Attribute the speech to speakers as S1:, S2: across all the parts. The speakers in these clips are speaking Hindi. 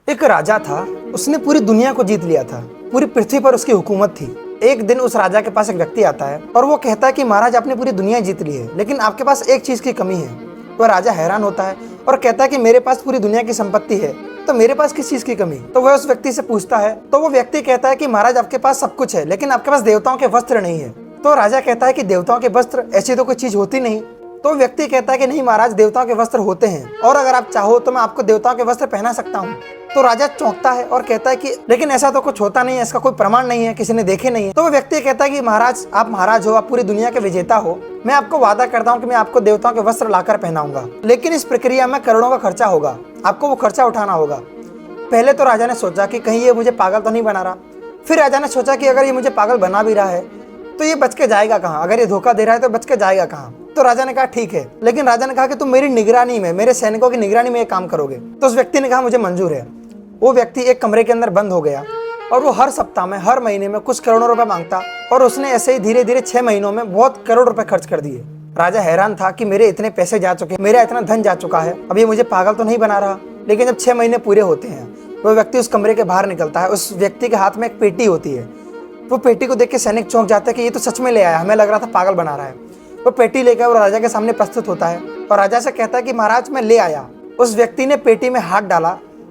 S1: एक राजा था, उसने पूरी दुनिया को जीत लिया था। पूरी पृथ्वी पर उसकी हुकूमत थी। एक दिन उस राजा के पास एक व्यक्ति आता है और वो कहता है कि महाराज आपने पूरी दुनिया जीत ली है, लेकिन आपके पास एक चीज की कमी है। वह राजा हैरान होता है और कहता है कि मेरे पास पूरी दुनिया की संपत्ति है, तो मेरे पास किस चीज की कमी। तो वह उस व्यक्ति से पूछता है, तो वो व्यक्ति कहता है कि महाराज आपके पास सब कुछ है, लेकिन आपके पास देवताओं के वस्त्र नहीं है। तो राजा कहता है कि देवताओं के वस्त्र, ऐसी तो कोई चीज होती नहीं। तो व्यक्ति कहता है कि नहीं महाराज, देवताओं के वस्त्र होते हैं, और अगर आप चाहो तो मैं आपको देवताओं के वस्त्र पहना सकता हूँ। तो राजा चौंकता है और कहता है कि लेकिन ऐसा तो कुछ होता नहीं है, इसका कोई प्रमाण नहीं है, किसी ने देखे नहीं है। तो वो व्यक्ति कहता है कि महाराज, आप महाराज हो, आप पूरी दुनिया के विजेता हो, मैं आपको वादा करता हूँ कि मैं आपको देवताओं के वस्त्र लाकर पहनाऊंगा, लेकिन इस प्रक्रिया में करोड़ों का खर्चा होगा, आपको वो खर्चा उठाना होगा। पहले तो राजा ने सोचा कि कहीं ये मुझे पागल तो नहीं बना रहा। फिर राजा ने सोचा कि अगर ये मुझे पागल बना भी रहा है तो ये बच के जाएगा कहाँ, अगर ये धोखा दे रहा है तो बच के जाएगा कहाँ। तो राजा ने कहा ठीक है, लेकिन राजा ने कहा कि तुम मेरी निगरानी में, मेरे सैनिकों की निगरानी में ये काम करोगे। तो उस व्यक्ति ने कहा मुझे मंजूर है। वो व्यक्ति एक कमरे के अंदर बंद हो गया और वो हर सप्ताह में, हर महीने में कुछ करोड़ों रुपए मांगता, और उसने ऐसे ही धीरे धीरे 6 महीनों में बहुत करोड़ रुपए खर्च कर दिए। राजा हैरान था कि मेरे इतने पैसे जा चुके, मेरा इतना धन जा चुका है, अब ये मुझे पागल तो नहीं बना रहा। लेकिन जब 6 महीने पूरे होते हैं, वो व्यक्ति उस कमरे के बाहर निकलता है। उस व्यक्ति के हाथ में एक पेटी होती है। वो पेटी को देख के सैनिक चौंक जाते हैं कि ये तो सच में ले आया, हमें लग रहा था पागल बना रहा है। वो पेटी लेकर वो राजा के सामने प्रस्तुत होता है और राजा से कहता है कि महाराज मैं ले आया। उस व्यक्ति ने पेटी में हाथ डाला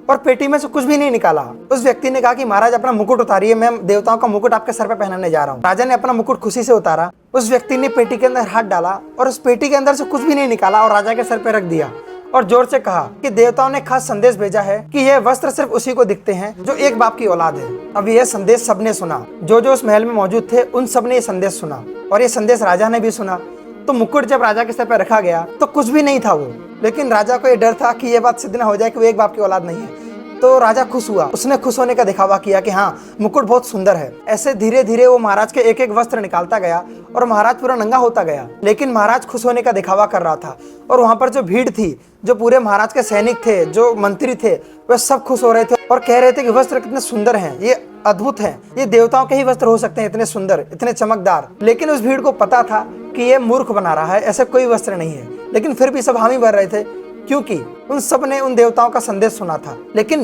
S1: और पेटी में से कुछ भी नहीं निकाला। उस व्यक्ति ने कहा कि महाराज अपना मुकुट उतारिए, मैं देवताओं का मुकुट आपके सर पे पहनाने जा रहा हूँ। राजा ने अपना मुकुट खुशी से उतारा। उस व्यक्ति ने पेटी के अंदर हाथ डाला और उस पेटी के अंदर से कुछ भी नहीं निकाला और राजा के सर पे रख दिया और जोर से कहा कि देवताओं ने खास संदेश भेजा है कि यह वस्त्र सिर्फ उसी को दिखते हैं जो एक बाप की औलाद है। अब यह संदेश सबने सुना, जो जो उस महल में मौजूद थे उन सबने ये संदेश सुना, और ये संदेश राजा ने भी सुना। तो मुकुट जब राजा के सर पर रखा गया तो कुछ भी नहीं था वो, लेकिन राजा को ये डर था कि ये बात सिद्ध न हो जाए कि वो एक बाप की औलाद नहीं है। तो राजा खुश हुआ, उसने खुश होने का दिखावा किया कि हाँ मुकुट बहुत सुंदर है। ऐसे धीरे धीरे वो महाराज के एक एक वस्त्र निकालता गया और महाराज पूरा नंगा होता गया। लेकिन महाराज खुश होने का दिखावा कर रहा था, और वहां पर जो भीड़ थी, जो पूरे महाराज के सैनिक थे, जो मंत्री थे, वह सब खुश हो रहे थे और कह रहे थे कि वस्त्र कितने सुंदर हैं, ये अद्भुत हैं, ये देवताओं के ही वस्त्र हो सकते हैं, इतने सुंदर, इतने चमकदार। लेकिन उस भीड़ को पता था कि ये मूर्ख बना रहा है, ऐसे कोई वस्त्र नहीं है। लेकिन फिर भी सब हामी भर रहे थे, क्योंकि उन सब ने उन देवताओं का संदेश सुना था। लेकिन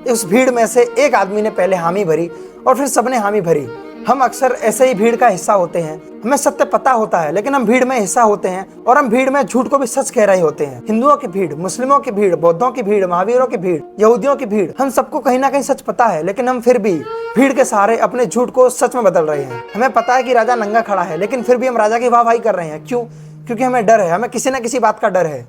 S1: उस भीड़ में से एक आदमी ने पहले हामी भरी और फिर सबने हामी भरी। हम अक्सर ऐसे ही भीड़ का हिस्सा होते हैं। हमें सत्य पता होता है, लेकिन हम भीड़ में हिस्सा होते हैं और हम भीड़ में झूठ को भी सच कह रहे होते हैं। हिंदुओं की भीड़, मुस्लिमों की भीड़, बौद्धों की भीड़, महावीरों की भीड़, यहूदियों की भीड़, हम सबको कहीं ना कहीं सच पता है, लेकिन हम फिर भी भीड़ के सहारे अपने झूठ को सच में बदल रहे हैं। हमें पता है कि राजा नंगा खड़ा है, लेकिन फिर भी हम राजा की वाहवाही कर रहे हैं। क्यों? क्योंकि हमें डर है, हमें किसी न किसी बात का डर है।